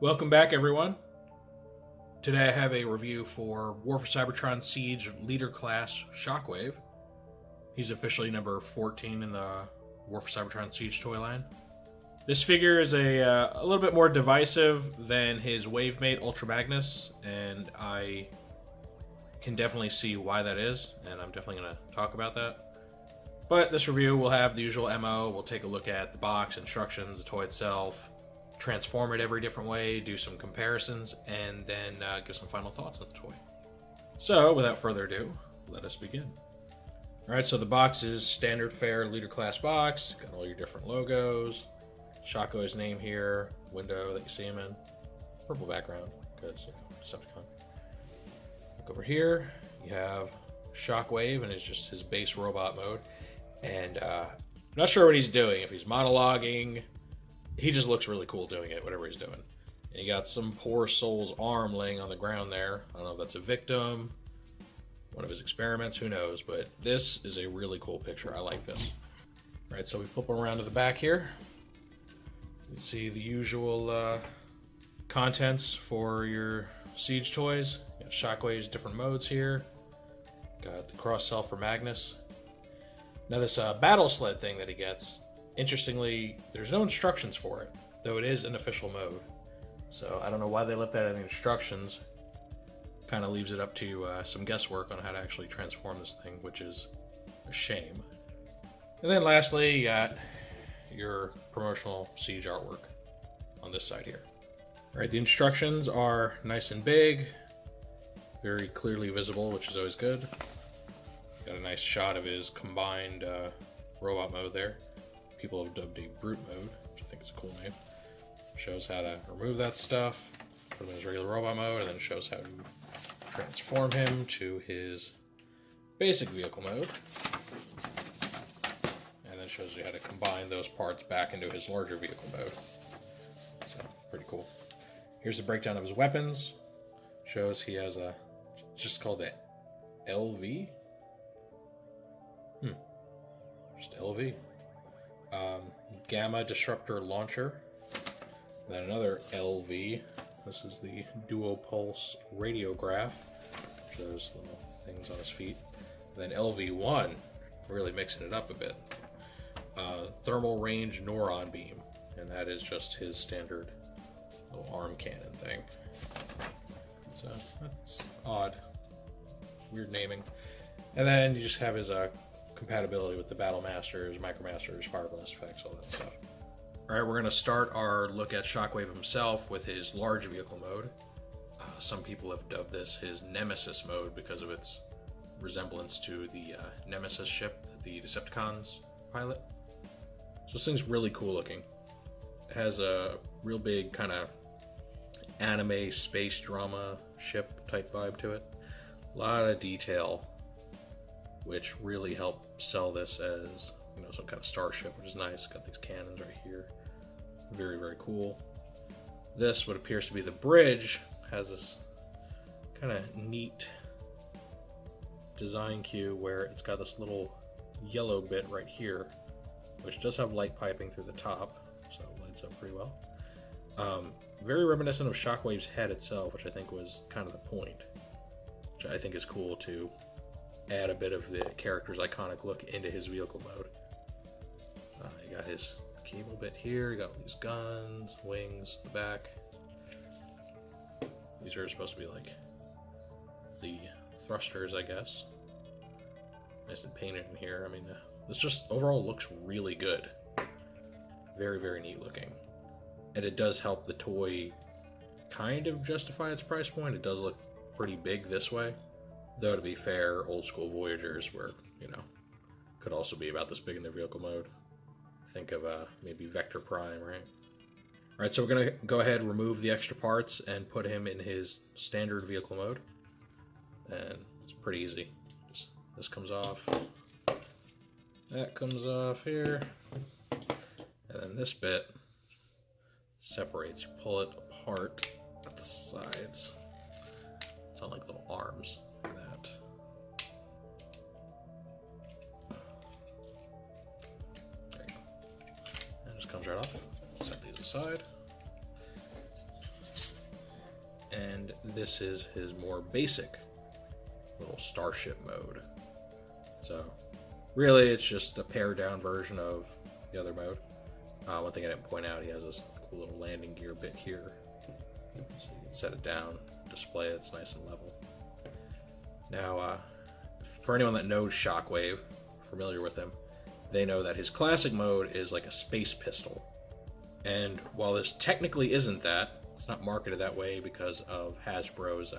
Welcome back, everyone. Today I have a review for War for Cybertron Siege Leader Class Shockwave. He's officially number 14 in the War for Cybertron Siege toy line. This figure is a little bit more divisive than his Wavemate Ultra Magnus, and I can definitely see why that is, and I'm definitely going to talk about that. But this review will have the usual MO. We'll take a look at the box, instructions, the toy itself, transform it every different way, do some comparisons, and then give some final thoughts on the toy. So, without further ado, let us begin. Alright, so the box is standard fare leader class box. Got all your different logos. Shockwave's name here, window that you see him in. Purple background, because, Decepticon. Look over here, you have Shockwave, and it's just his base robot mode. And I'm not sure what he's doing, if he's monologuing. He just looks really cool doing it, whatever he's doing. And you got some poor soul's arm laying on the ground there. I don't know if that's a victim, one of his experiments, who knows. But this is a really cool picture. I like this. All right, so we flip around to the back here. You see the usual contents for your Siege toys. You got Shockwave's different modes here. Got the cross-cell for Magnus. Now this battle sled thing that he gets, interestingly, there's no instructions for it, though it is an official mode. So I don't know why they left that in the instructions. Kind of leaves it up to some guesswork on how to actually transform this thing, which is a shame. And then lastly, you got your promotional Siege artwork on this side here. All right, the instructions are nice and big, very clearly visible, which is always good. Got a nice shot of his combined robot mode there. People have dubbed a brute mode, which I think is a cool name. Shows how to remove that stuff, put him in his regular robot mode, and then shows how to transform him to his basic vehicle mode. And then shows you how to combine those parts back into his larger vehicle mode. So, pretty cool. Here's a breakdown of his weapons. Shows he has a, just called the LV. Just LV. Gamma Disruptor Launcher. And then another LV. This is the Duo Pulse Radiograph. Shows little things on his feet. And then LV1, really mixing it up a bit. Thermal Range Neuron Beam. And that is just his standard little arm cannon thing. So that's odd. Weird naming. And then you just have his compatibility with the Battle Masters, Micromasters, Fire Blast effects, all that stuff. Alright, we're going to start our look at Shockwave himself with his large vehicle mode. Some people have dubbed this his Nemesis mode because of its resemblance to the Nemesis ship that the Decepticons pilot. So this thing's really cool looking. It has a real big kind of anime space drama ship type vibe to it. A lot of detail, which really help sell this as, some kind of starship, which is nice. Got these cannons right here. Very, very cool. This, what appears to be the bridge, has this kind of neat design cue where it's got this little yellow bit right here, which does have light piping through the top, so it lights up pretty well. Very reminiscent of Shockwave's head itself, which I think was kind of the point, which I think is cool to add a bit of the character's iconic look into his vehicle mode. You got his cable bit here, you got all these guns, wings, the back. These are supposed to be like the thrusters, I guess. Nice and painted in here. I mean, this just overall looks really good. Very, very neat looking. And it does help the toy kind of justify its price point. It does look pretty big this way. Though, to be fair, old school Voyagers were, could also be about this big in their vehicle mode. Think of maybe Vector Prime, right? Alright, so we're going to go ahead and remove the extra parts and put him in his standard vehicle mode. And it's pretty easy. Just, this comes off. That comes off here. And then this bit separates. You pull it apart at the sides. It's on like little arms. Like that. There you go. And it just comes right off. Set these aside. and this is his more basic little Starship mode. So really it's just a pared down version of the other mode. One thing I didn't point out, he has this cool little landing gear bit here, so you can set it down, display it, it's nice and level. Now for anyone that knows Shockwave, familiar with him, they know that his classic mode is like a space pistol. And while this technically isn't that, it's not marketed that way because of Hasbro's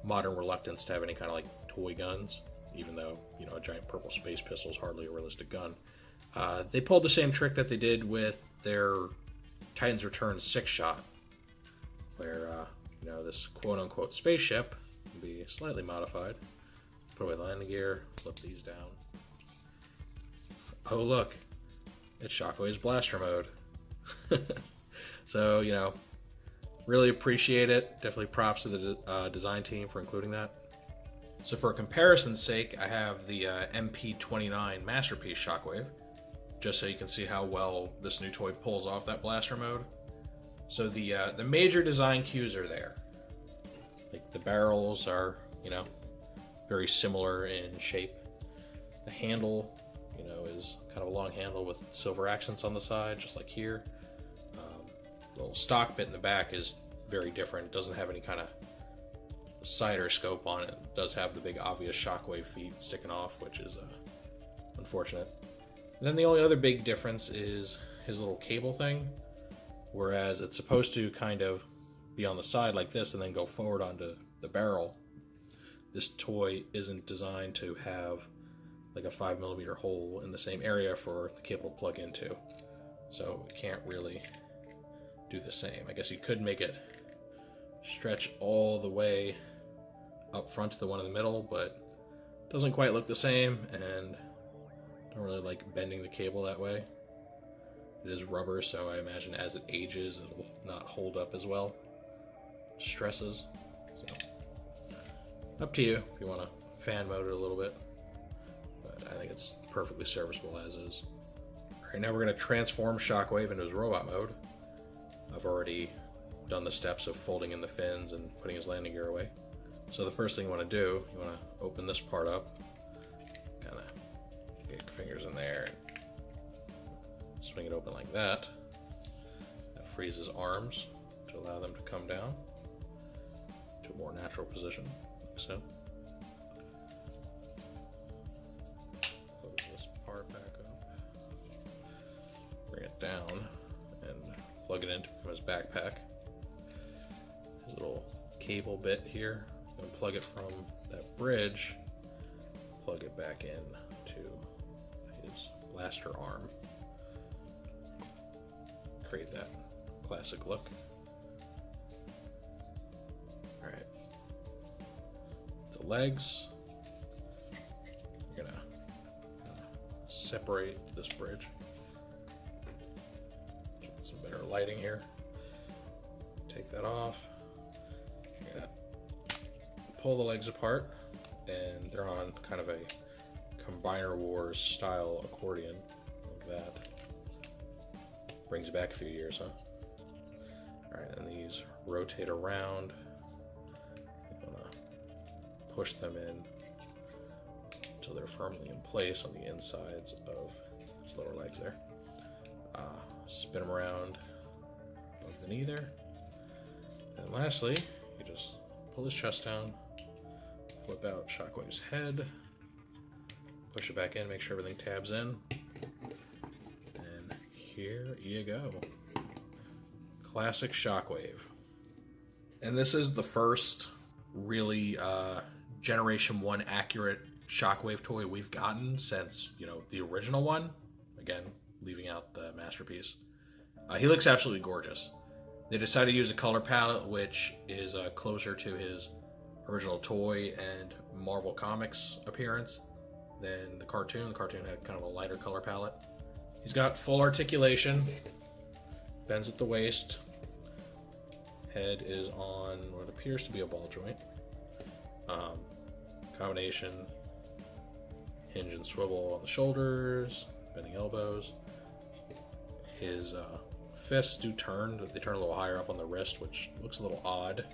modern reluctance to have any kind of like toy guns, even though, you know, a giant purple space pistol is hardly a realistic gun. They pulled the same trick that they did with their Titan's Return 6-shot, where, you know, this quote-unquote spaceship can be slightly modified. Put away the landing gear, flip these down. Oh look, it's Shockwave's blaster mode. So, you know, really appreciate it. Definitely props to the design team for including that. So for comparison's sake, I have the MP29 Masterpiece Shockwave, just so you can see how well this new toy pulls off that blaster mode. So the major design cues are there. Like the barrels are, you know, very similar in shape. The handle, you know, is kind of a long handle with silver accents on the side, just like here. The little stock bit in the back is very different. It doesn't have any kind of sight or scope on it. It does have the big obvious Shockwave feet sticking off, which is unfortunate. And then the only other big difference is his little cable thing, whereas it's supposed to kind of be on the side like this and then go forward onto the barrel. This toy isn't designed to have like a 5mm hole in the same area for the cable to plug into, so it can't really do the same. I guess you could make it stretch all the way up front to the one in the middle, but it doesn't quite look the same, and don't really like bending the cable that way. It is rubber, so I imagine as it ages it will not hold up as well. Stresses. So up to you if you want to fan mode it a little bit, but I think it's perfectly serviceable as is. Alright, now we're going to transform Shockwave into his robot mode. I've already done the steps of folding in the fins and putting his landing gear away. So the first thing you want to do, you want to open this part up, kind of get your fingers in there, and swing it open like that. That frees his arms to allow them to come down to a more natural position, like so. Close this part back up, bring it down, and plug it into his backpack. His little cable bit here, unplug it from that bridge, plug it back in to his blaster arm. Create that classic look. Alright. The legs, you're gonna separate this bridge. Get some better lighting here. Take that off. You're gonna pull the legs apart, and they're on kind of a Combiner Wars style accordion, like that. Brings you back a few years, huh? Alright, and these rotate around. I'm gonna push them in until they're firmly in place on the insides of his lower legs there. Spin them around above the knee there. And lastly, you just pull his chest down, flip out Shockwave's head, push it back in, make sure everything tabs in, and here you go. Classic Shockwave. And this is the first really Generation 1 accurate Shockwave toy we've gotten since, you know, the original one. Again, leaving out the Masterpiece. He looks absolutely gorgeous. They decided to use a color palette which is closer to his original toy and Marvel Comics appearance than the cartoon. The cartoon had kind of a lighter color palette. He's got full articulation, bends at the waist, head is on what appears to be a ball joint. Combination hinge and swivel on the shoulders, bending elbows. His fists do turn, they turn a little higher up on the wrist, which looks a little odd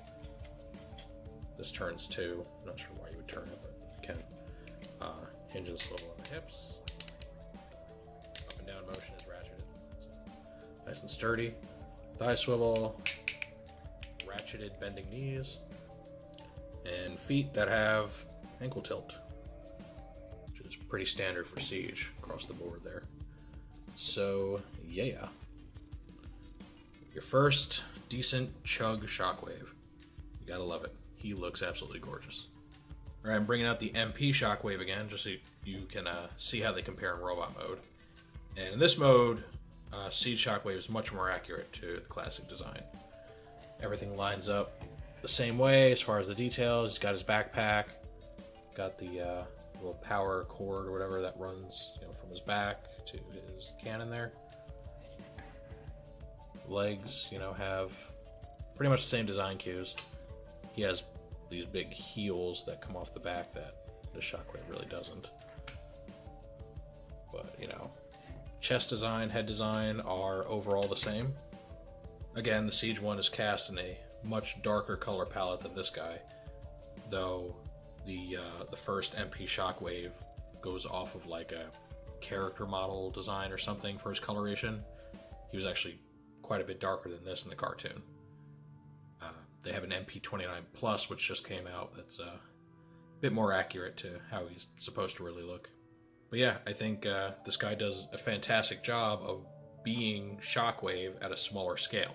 This turns too. I'm not sure why you would turn it, but you can. Hinge and swivel on the hips. Up and down motion is ratcheted. So nice and sturdy. Thigh swivel, ratcheted bending knees, and feet that have ankle tilt, which is pretty standard for Siege across the board there. So yeah, your first decent chug Shockwave. You gotta love it. He looks absolutely gorgeous. All right, I'm bringing out the MP Shockwave again, just so you can see how they compare in robot mode. And in this mode, Siege Shockwave is much more accurate to the classic design. Everything lines up the same way as far as the details. He's got his backpack, got the little power cord or whatever that runs, from his back to his cannon there. Legs, have pretty much the same design cues. He has these big heels that come off the back that the Shockwave really doesn't. But, chest design, head design are overall the same. Again, the Siege one is cast in a much darker color palette than this guy, though the first MP Shockwave goes off of like a character model design or something for his coloration. He was actually quite a bit darker than this in the cartoon. They have an MP29 Plus, which just came out, that's a bit more accurate to how he's supposed to really look. But yeah, I think this guy does a fantastic job of being Shockwave at a smaller scale.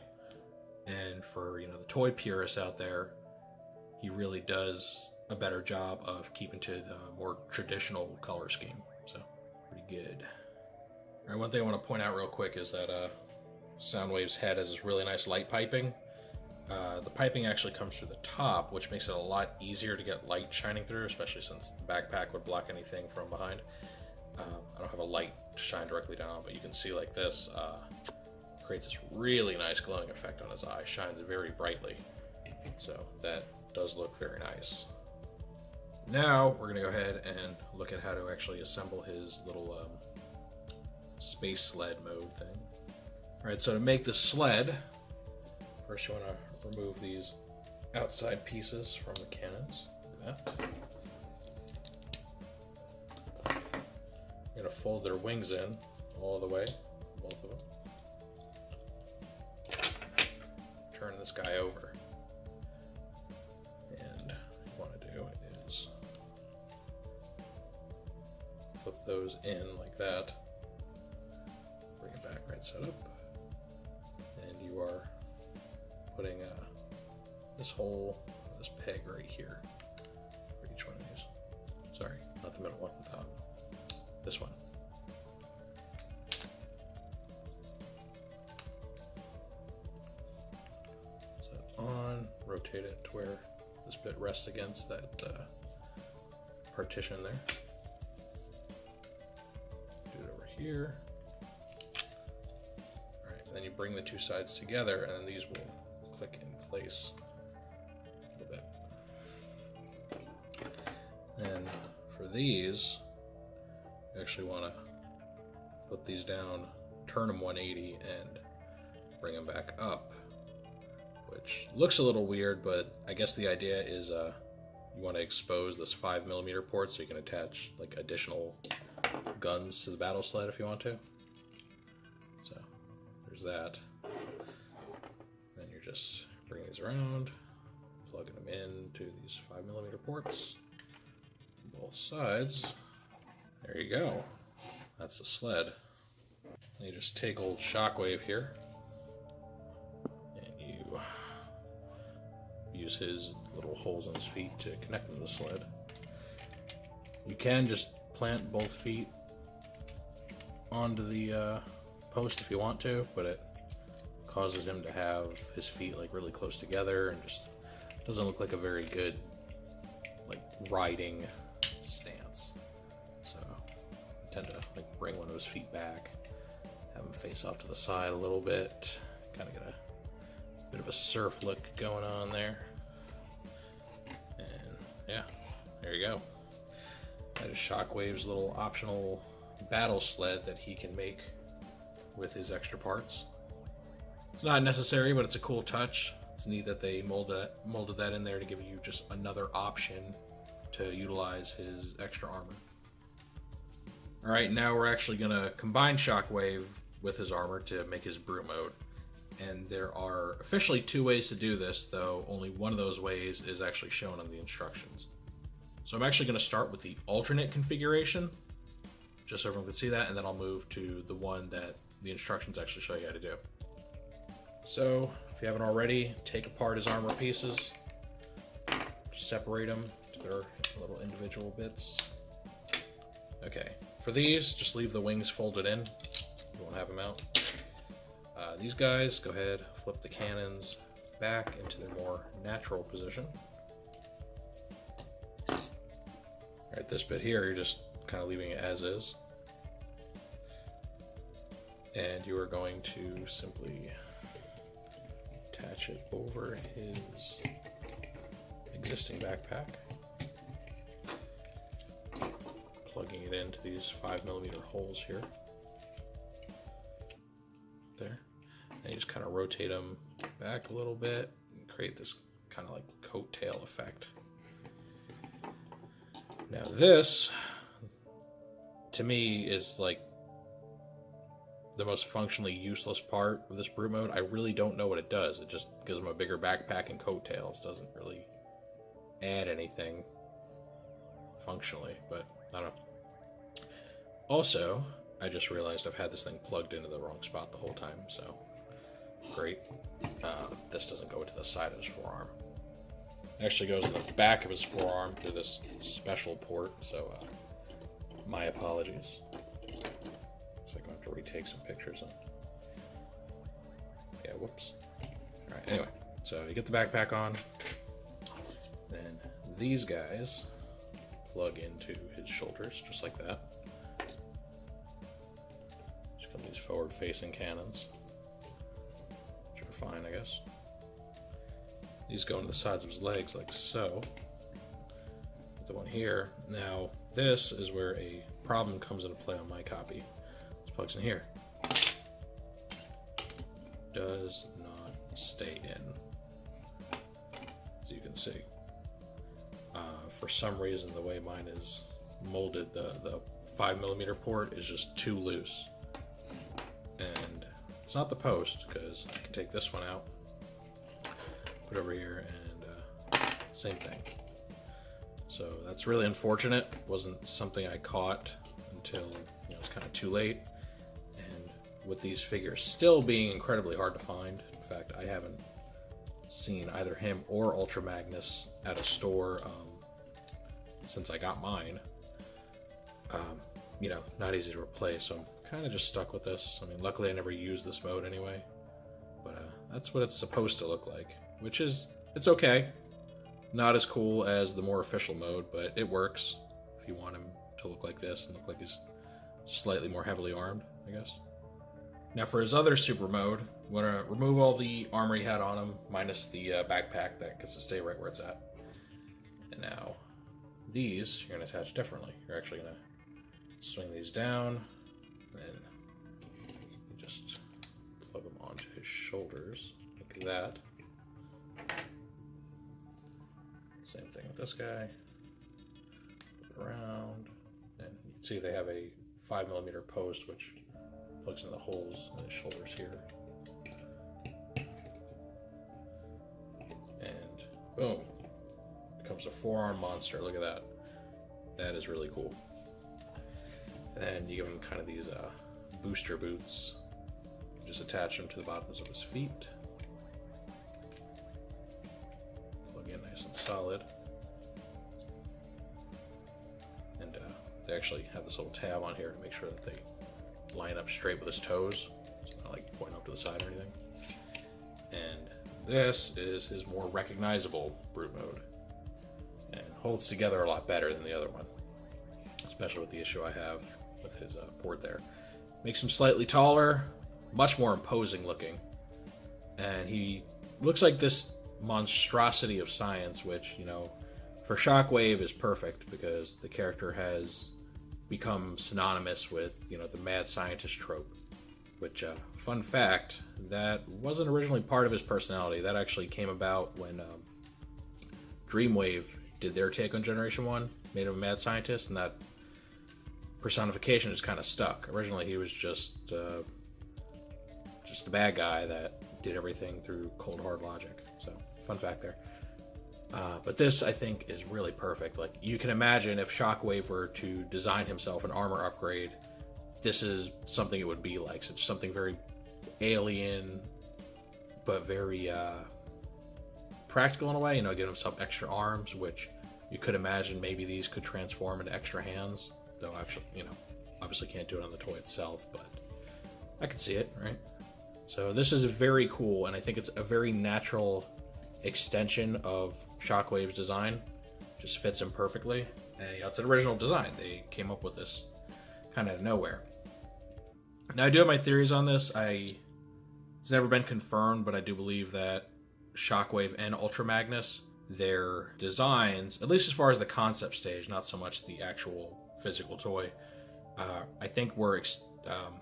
And for the toy purists out there, he really does a better job of keeping to the more traditional color scheme. So, pretty good. All right, one thing I want to point out real quick is that Soundwave's head has this really nice light piping. The piping actually comes through the top, which makes it a lot easier to get light shining through, especially since the backpack would block anything from behind. I don't have a light to shine directly down, but you can see like this, creates this really nice glowing effect on his eye, shines very brightly. So that does look very nice. Now we're gonna go ahead and look at how to actually assemble his little space sled mode thing. All right, so to make the sled, first you wanna remove these outside pieces from the cannons, like that. You're gonna fold their wings in all the way, both of them. Turn this guy over. And what you want to do is flip those in like that. Bring it back right side up. And you are putting this peg right here for each one of these. Sorry, not the middle one. This one. Set on, rotate it to where this bit rests against that partition there. Do it over here. Alright, and then you bring the two sides together and then these will click in place a little bit. And for these, you actually want to put these down, turn them 180 and bring them back up, which looks a little weird, but I guess the idea is you want to expose this 5mm port so you can attach like additional guns to the battle sled if you want to. So there's that. Then you're just bringing these around, plugging them into these 5mm ports on both sides. There you go. That's the sled. And you just take old Shockwave here, and you use his little holes in his feet to connect them to the sled. You can just plant both feet onto the post if you want to, but it causes him to have his feet like really close together and just doesn't look like a very good like riding stance. So I tend to like bring one of his feet back, have him face off to the side a little bit, kind of get a bit of a surf look going on there. And yeah, there you go. That is Shockwave's little optional battle sled that he can make with his extra parts. It's not necessary, but it's a cool touch. It's neat that they molded that in there to give you just another option to utilize his extra armor. Alright, now we're actually going to combine Shockwave with his armor to make his brute mode. And there are officially 2 ways to do this, though only one of those ways is actually shown on the instructions. So I'm actually going to start with the alternate configuration, just so everyone can see that, and then I'll move to the one that the instructions actually show you how to do. So, if you haven't already, take apart his armor pieces, separate them to their little individual bits. Okay, for these, just leave the wings folded in. You won't have them out. These guys, go ahead, flip the cannons back into their more natural position. Alright, this bit here, you're just kind of leaving it as is. And you are going to simply attach it over his existing backpack. Plugging it into these 5mm holes here. There. And you just kind of rotate them back a little bit and create this kind of like coattail effect. Now this, to me, is like the most functionally useless part of this brute mode. I really don't know what it does. It just gives him a bigger backpack and coattails. Doesn't really add anything functionally, but I don't know. Also, I just realized I've had this thing plugged into the wrong spot the whole time, so great. This doesn't go into the side of his forearm. It actually goes in the back of his forearm through this special port, so my apologies. Looks like I'm going to have to retake some pictures. Yeah, whoops. Alright, anyway, so you get the backpack on, then these guys plug into his shoulders, just like that. Just come these forward-facing cannons, which are fine, I guess. These go into the sides of his legs, like so. The one here. Now, this is where a problem comes into play on my copy. This plugs in here. Does not stay in, as you can see. For some reason, the way mine is molded, the 5mm port is just too loose. And it's not the post, because I can take this one out, put it over here, and same thing. So that's really unfortunate. Wasn't something I caught until it's kind of too late. And with these figures still being incredibly hard to find, in fact, I haven't seen either him or Ultra Magnus at a store since I got mine. Not easy to replace, so I'm kind of just stuck with this. I mean, luckily I never used this mode anyway, but that's what it's supposed to look like, which is, it's okay. Not as cool as the more official mode, but it works if you want him to look like this and look like he's slightly more heavily armed, I guess. Now for his other super mode, I'm going to remove all the armor he had on him, minus the backpack that gets to stay right where it's at. And now these you're going to attach differently. You're actually going to swing these down, and you just plug them onto his shoulders like that. Same thing with this guy. Flip it around, and you can see they have a 5mm post which plugs into the holes in his shoulders here. And boom, becomes a forearm monster. Look at that. That is really cool. And then you give him kind of these booster boots. You just attach them to the bottoms of his feet. Plug in nice and solid. And they actually have this little tab on here to make sure that they line up straight with his toes. It's not like pointing up to the side or anything. And this is his more recognizable brute mode. And holds together a lot better than the other one. Especially with the issue I have with his port there. Makes him slightly taller, much more imposing looking. And he looks like this monstrosity of science, which, for Shockwave is perfect because the character has become synonymous with, the mad scientist trope. Which, fun fact, that wasn't originally part of his personality. That actually came about when Dreamwave did their take on Generation 1, made him a mad scientist, and that personification just kind of stuck. Originally, he was just a bad guy that did everything through cold, hard logic. So, fun fact there. But this, I think, is really perfect. Like, you can imagine if Shockwave were to design himself an armor upgrade, this is something it would be like. So it's something very alien, but very practical in a way. You know, give himself extra arms, which you could imagine maybe these could transform into extra hands. Though, actually, you know, obviously can't do it on the toy itself, but I could see it, right? So this is very cool, and I think it's a very natural extension of Shockwave's design. Just fits him perfectly. And it's an original design. They came up with this kind of out of nowhere. Now, I do have my theories on this. It's never been confirmed, but I do believe that Shockwave and Ultra Magnus, their designs, at least as far as the concept stage, not so much the actual physical toy, I think were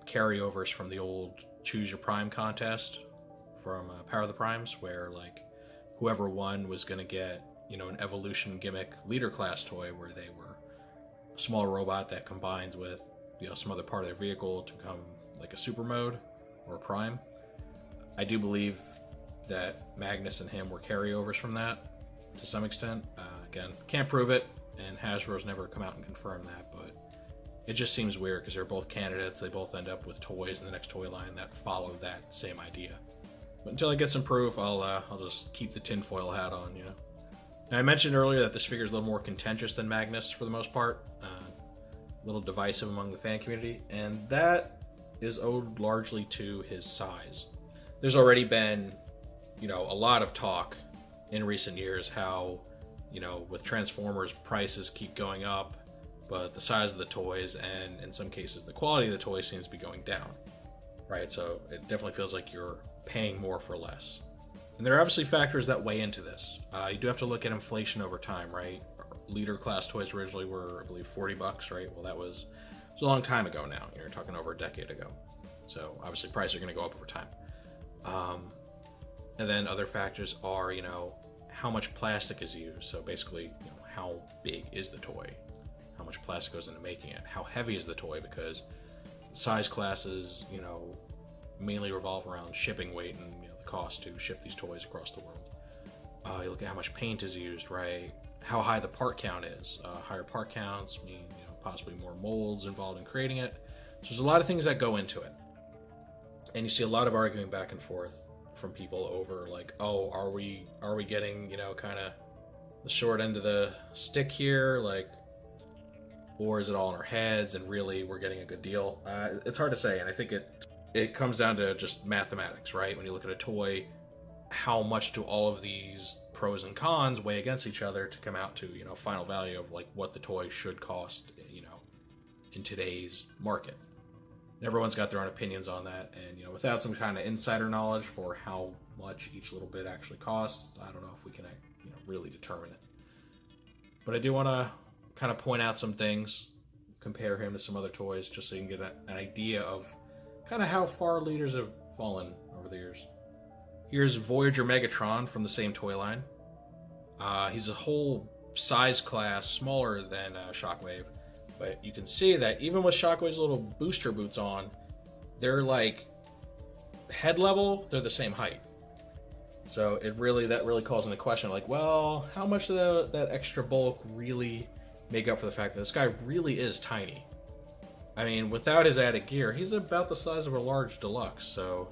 carryovers from the old Choose Your Prime contest from Power of the Primes, where like whoever won was going to get, you know, an evolution gimmick leader class toy where they were a small robot that combines with, you know, some other part of their vehicle to become like a super mode or a prime. I do believe that Magnus and him were carryovers from that to some extent. Again, can't prove it, and Hasbro's never come out and confirmed that, but it just seems weird because they're both candidates. They both end up with toys in the next toy line that follow that same idea. But until I get some proof, I'll just keep the tinfoil hat on, you know. Now, I mentioned earlier that this figure is a little more contentious than Magnus for the most part. A little divisive among the fan community, and that is owed largely to his size. There's already been, you know, a lot of talk in recent years how, you know, with Transformers, prices keep going up, but the size of the toys and in some cases the quality of the toys seems to be going down, right? So it definitely feels like you're paying more for less. And there are obviously factors that weigh into this. You do have to look at inflation over time, right? Leader class toys originally were, I believe, $40, right? Well, it was a long time ago now. You're talking over a decade ago. So obviously prices are going to go up over time. And then other factors are, you know, how much plastic is used. So basically, you know, how big is the toy? How much plastic goes into making it? How heavy is the toy? Because size classes, you know, mainly revolve around shipping weight and, you know, the cost to ship these toys across the world. You look at how much paint is used, right? How high the part count is. Higher part counts mean, you know, possibly more molds involved in creating it. So there's a lot of things that go into it. And you see a lot of arguing back and forth from people over like, oh, are we getting, you know, kind of the short end of the stick here, like, or is it all in our heads and really we're getting a good deal? It's hard to say, and I think it comes down to just mathematics, right? When you look at a toy, how much do all of these pros and cons weigh against each other to come out to, you know, final value of like what the toy should cost, you know, in today's market. Everyone's got their own opinions on that, and, you know, without some kind of insider knowledge for how much each little bit actually costs, I don't know if we can, you know, really determine it. But I do want to kind of point out some things, compare him to some other toys, just so you can get an idea of kind of how far leaders have fallen over the years. Here's Voyager Megatron from the same toy line. He's a whole size class smaller than Shockwave. But you can see that even with Shockwave's little booster boots on, they're like head level, they're the same height. So that really calls into question, like, well, how much of that extra bulk really make up for the fact that this guy really is tiny? I mean, without his added gear, he's about the size of a large deluxe. So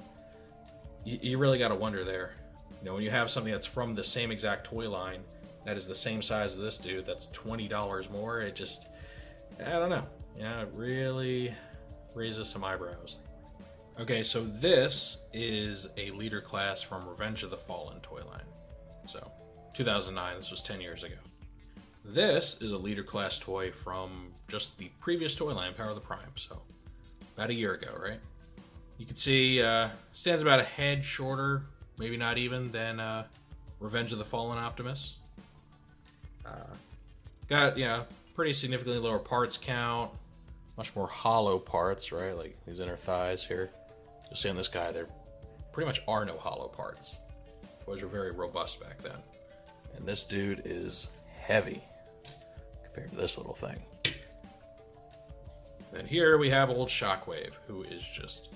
you really got to wonder there. You know, when you have something that's from the same exact toy line that is the same size as this dude, that's $20 more. It just, I don't know. Yeah, it really raises some eyebrows. Okay, so this is a leader class from Revenge of the Fallen toy line. So, 2009, this was 10 years ago. This is a leader class toy from just the previous toy line, Power of the Prime. So, about a year ago, right? You can see, stands about a head shorter, maybe not even, than Revenge of the Fallen Optimus. Got, yeah, pretty significantly lower parts count, much more hollow parts, right? Like these inner thighs here. You'll see on this guy, there pretty much are no hollow parts. Toys were very robust back then. And this dude is heavy compared to this little thing. And here we have old Shockwave, who is just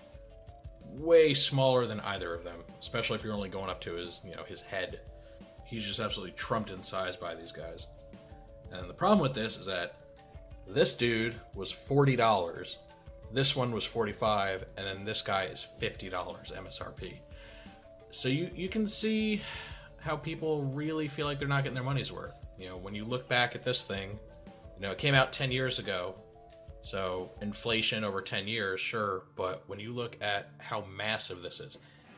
way smaller than either of them, especially if you're only going up to his, his head. He's just absolutely trumped in size by these guys. And the problem with this is that this dude was $40, this one was $45, and then this guy is $50 MSRP. So you can see how people really feel like they're not getting their money's worth. When you look back at this thing, it came out 10 years ago. So inflation over 10 years, sure, but when you look at how massive this is,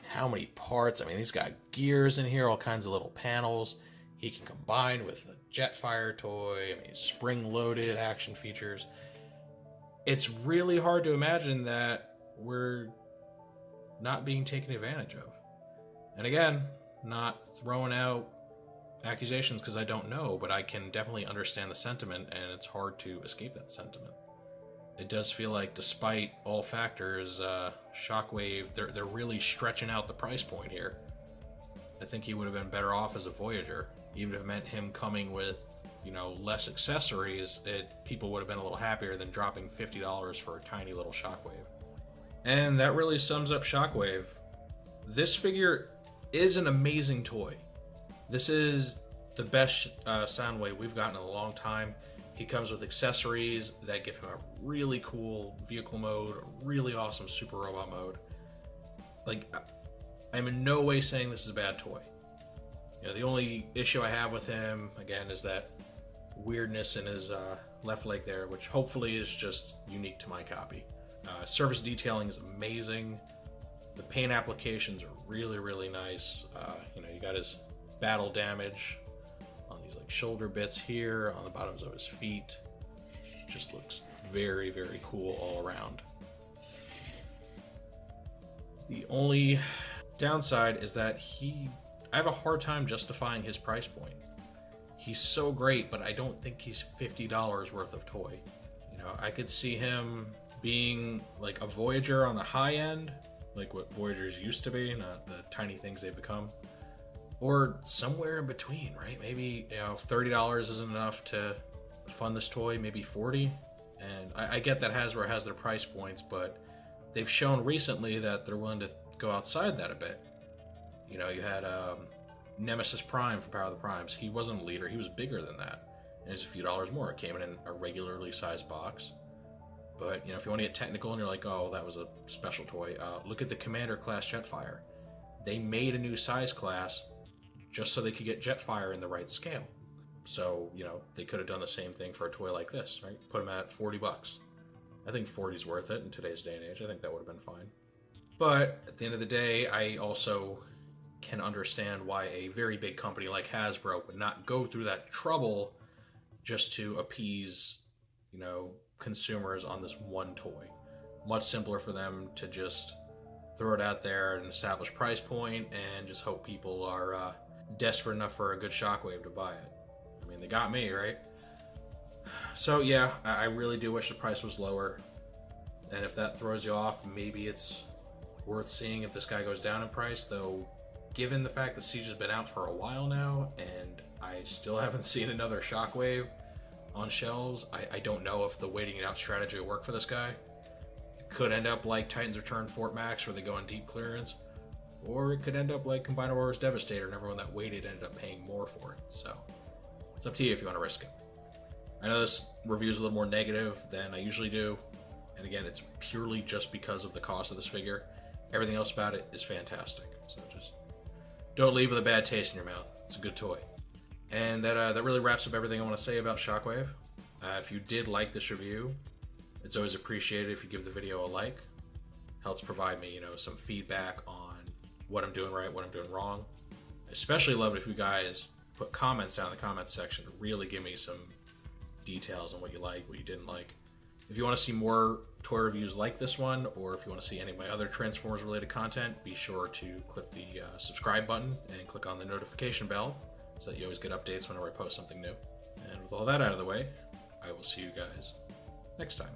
how many parts, I mean, he's got gears in here, all kinds of little panels. He can combine with a Jetfire toy, spring-loaded action features. It's really hard to imagine that we're not being taken advantage of. And again, not throwing out accusations because I don't know, but I can definitely understand the sentiment, and it's hard to escape that sentiment. It does feel like, despite all factors, Shockwave, they're really stretching out the price point here. I think he would have been better off as a Voyager. Even if it meant him coming with, less accessories, people would have been a little happier than dropping $50 for a tiny little Shockwave. And that really sums up Shockwave. This figure is an amazing toy. This is the best Soundwave we've gotten in a long time. He comes with accessories that give him a really cool vehicle mode, a really awesome super robot mode. I'm in no way saying this is a bad toy. The only issue I have with him, again, is that weirdness in his left leg there, which hopefully is just unique to my copy. Surface detailing is amazing. The paint applications are really, really nice. You got his battle damage on these shoulder bits here, on the bottoms of his feet. Just looks very, very cool all around. The only downside is that I have a hard time justifying his price point. He's so great, but I don't think he's $50 worth of toy. I could see him being like a Voyager on the high end, like what Voyagers used to be, not the tiny things they've become. Or somewhere in between, right? Maybe, if $30 isn't enough to fund this toy, maybe $40. And I get that Hasbro has their price points, but they've shown recently that they're willing to go outside that a bit. You had Nemesis Prime for Power of the Primes. He wasn't a leader, he was bigger than that. And it's a few dollars more. It came in a regularly sized box. But, if you want to get technical and you're like, oh, that was a special toy, look at the Commander class Jetfire. They made a new size class just so they could get Jetfire in the right scale. So, they could have done the same thing for a toy like this, right? Put them at $40. I think 40's worth it in today's day and age. I think that would have been fine. But at the end of the day, I also can understand why a very big company like Hasbro would not go through that trouble just to appease, consumers on this one toy. Much simpler for them to just throw it out there at an established price point and just hope people are desperate enough for a good Shockwave to buy it. They got me, right? So yeah, I really do wish the price was lower. And if that throws you off, maybe it's worth seeing if this guy goes down in price, though given the fact that Siege has been out for a while now and I still haven't seen another Shockwave on shelves, I don't know if the waiting it out strategy will work for this guy. It could end up like Titans Return Fort Max, where they go on deep clearance, or it could end up like Combiner Wars Devastator and everyone that waited ended up paying more for it. So it's up to you if you want to risk it. I know this review is a little more negative than I usually do, and again, it's purely just because of the cost of this figure. Everything else about it is fantastic, so just don't leave with a bad taste in your mouth. It's a good toy. And that really wraps up everything I want to say about Shockwave. If you did like this review, it's always appreciated if you give the video a like. Helps provide me, some feedback on what I'm doing right, what I'm doing wrong. I especially love it if you guys put comments down in the comments section to really give me some details on what you like, what you didn't like. If you want to see more toy reviews like this one, or if you want to see any of my other Transformers related content, be sure to click the subscribe button and click on the notification bell so that you always get updates whenever I post something new. And with all that out of the way, I will see you guys next time.